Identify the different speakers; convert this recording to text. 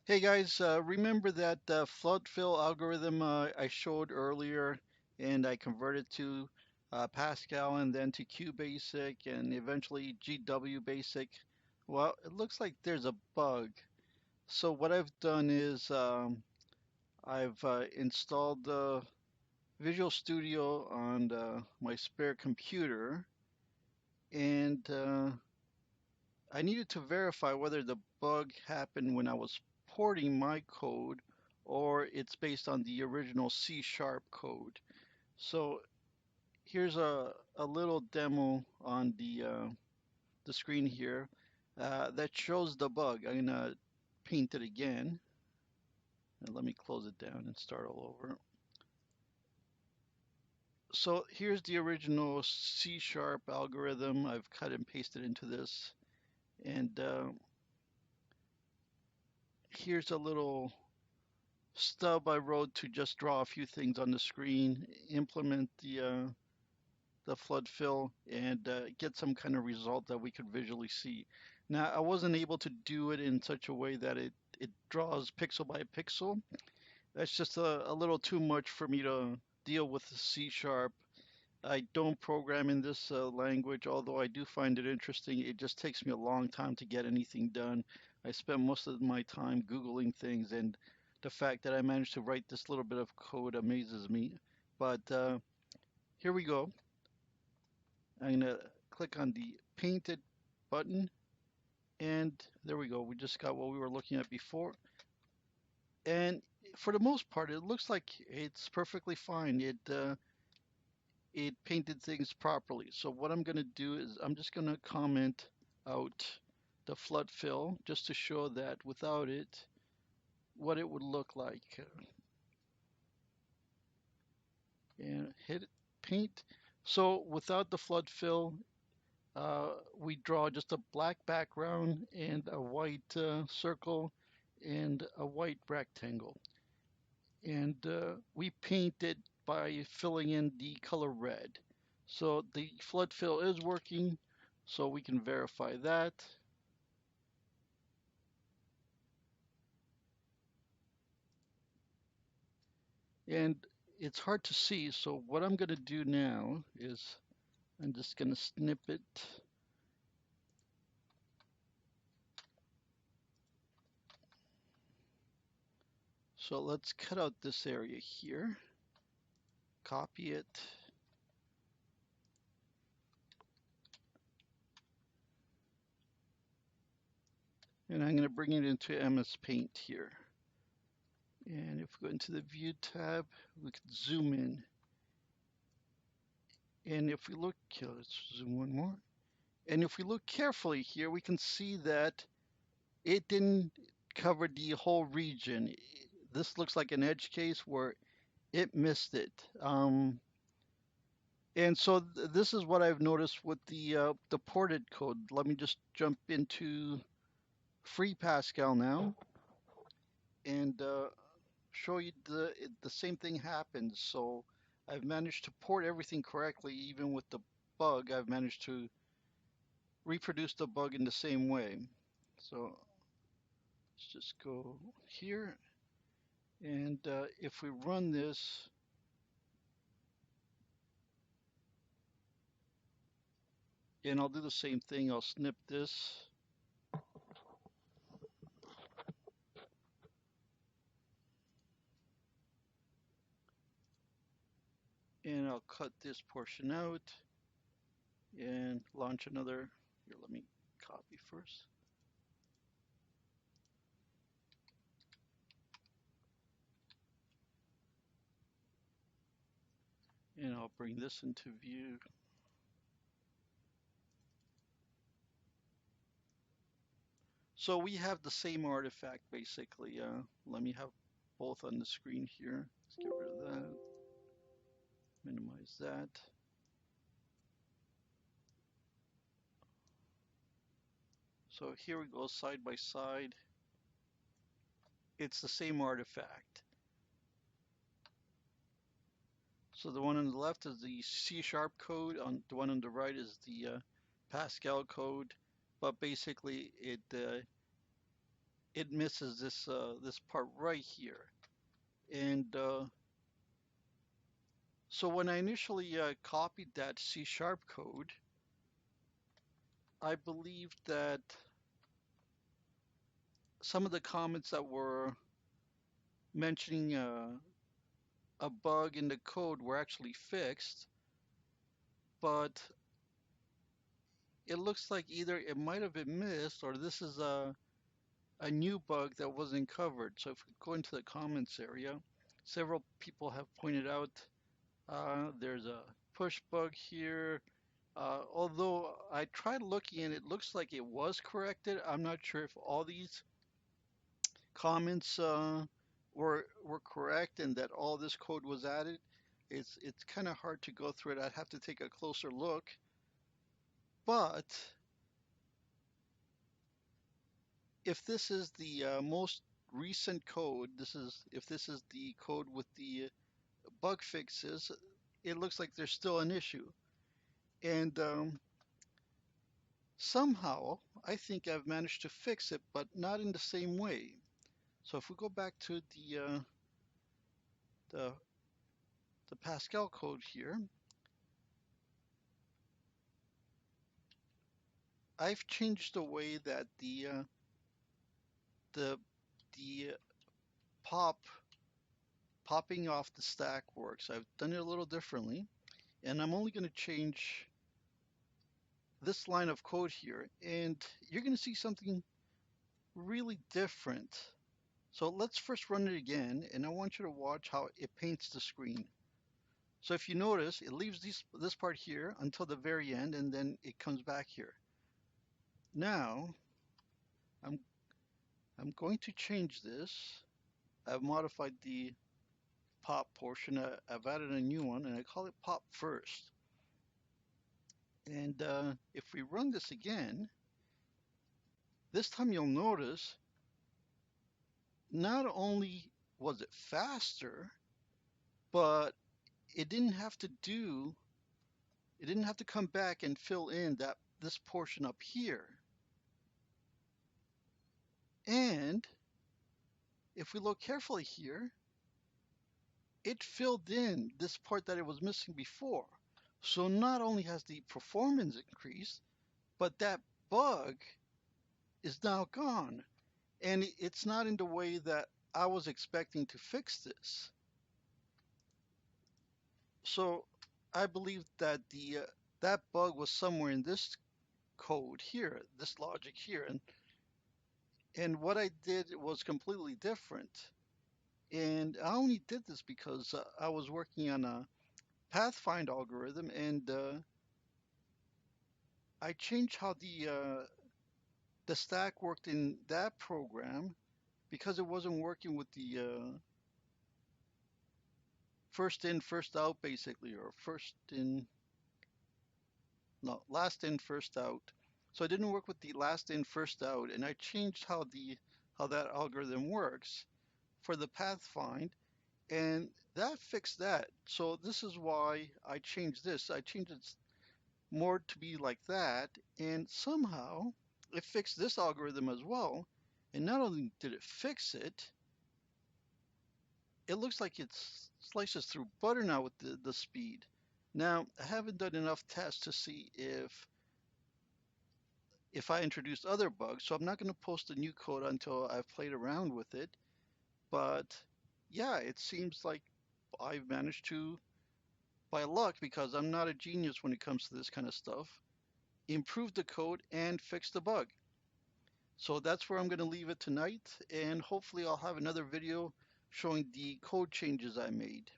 Speaker 1: Hey guys, remember that flood fill algorithm I showed earlier and I converted to Pascal and then to QBasic and eventually GW Basic? Well, it looks like there's a bug. So what I've done is I've installed the Visual Studio on my spare computer and I needed to verify whether the bug happened when I was porting my code or it's based on the original C sharp code. So here's a little demo on the screen here that shows the bug. I'm gonna paint it again. And let me close it down and start all over. So here's the original C sharp algorithm. I've cut and pasted into this. And here's a little stub I wrote to just draw a few things on the screen, implement the flood fill, and get some kind of result that we could visually see. Now, I wasn't able to do it in such a way that it draws pixel by pixel. That's just a little too much for me to deal with the C sharp. I don't program in this language, although I do find it interesting. It just takes me a long time to get anything done. I spend most of my time Googling things, and the fact that I managed to write this little bit of code amazes me. But here we go. I'm going to click on the painted button, and there we go. We just got what we were looking at before. And for the most part, it looks like it's perfectly fine. It painted things properly. So what I'm going to do is I'm just going to comment out the flood fill just to show that without it, what it would look like. And hit paint. So without the flood fill, we draw just a black background and a white circle and a white rectangle. And we paint it by filling in the color red. So the flood fill is working, so we can verify that. And it's hard to see, so what I'm going to do now is I'm just going to snip it. So let's cut out this area here, copy it, and I'm going to bring it into MS Paint here. And if we go into the View tab, we can zoom in. And if we look, let's zoom one more. And if we look carefully here, we can see that it didn't cover the whole region. This looks like an edge case where it missed it. And so this is what I've noticed with the ported code. Let me just jump into Free Pascal now and show you the same thing happens. So I've managed to port everything correctly, even with the bug. I've managed to reproduce the bug in the same way. So let's just go here, and if we run this, and I'll do the same thing. I'll snip this, and I'll cut this portion out and launch another. Here, let me copy first. And I'll bring this into view. So we have the same artifact basically. Let me have both on the screen here. Let's get rid of that, minimize that. So here we go side by side. It's the same artifact. So the one on the left is the C sharp code, on the one on the right is the Pascal code, but basically it misses this part right here. And so when I initially copied that C# code, I believe that some of the comments that were mentioning a bug in the code were actually fixed, but it looks like either it might have been missed or this is a new bug that wasn't covered. So if we go into the comments area, several people have pointed out there's a push bug here. Although I tried looking and it looks like it was corrected, I'm not sure if all these comments were correct and that all this code was added. It's kind of hard to go through it. I'd have to take a closer look. But if this is the most recent code, if this is the code with the bug fixes, it looks like there's still an issue. And somehow I think I've managed to fix it, but not in the same way. So if we go back to the, the Pascal code here, I've changed the way that the the popping off the stack works. I've done it a little differently, and I'm only going to change this line of code here, and you're going to see something really different. So let's first run it again, and I want you to watch how it paints the screen. So if you notice, it leaves this part here until the very end, and then it comes back here. Now, I'm, I'm going to change this. I've modified the pop portion. I've added a new one, and I call it pop first. And if we run this again, this time you'll notice not only was it faster, but it didn't have to come back and fill in this portion up here. And if we look carefully here, it filled in this part that it was missing before. So not only has the performance increased, but that bug is now gone. And it's not in the way that I was expecting to fix this. So I believe that that bug was somewhere in this code here, this logic here, and what I did was completely different. And I only did this because I was working on a Pathfind algorithm, and I changed how the stack worked in that program because it wasn't working with the first in, first out, basically, or last in, first out. So I didn't work with the last in, first out, and I changed how that algorithm works for the Pathfind, and that fixed that. So this is why I changed this. I changed it more to be like that, and somehow it fixed this algorithm as well. And not only did it fix it, it looks like it slices through butter now with the speed. Now, I haven't done enough tests to see if I introduced other bugs, so I'm not going to post a new code until I've played around with it. But yeah, it seems like I've managed to, by luck, because I'm not a genius when it comes to this kind of stuff, improve the code and fix the bug. So that's where I'm going to leave it tonight, and hopefully I'll have another video showing the code changes I made.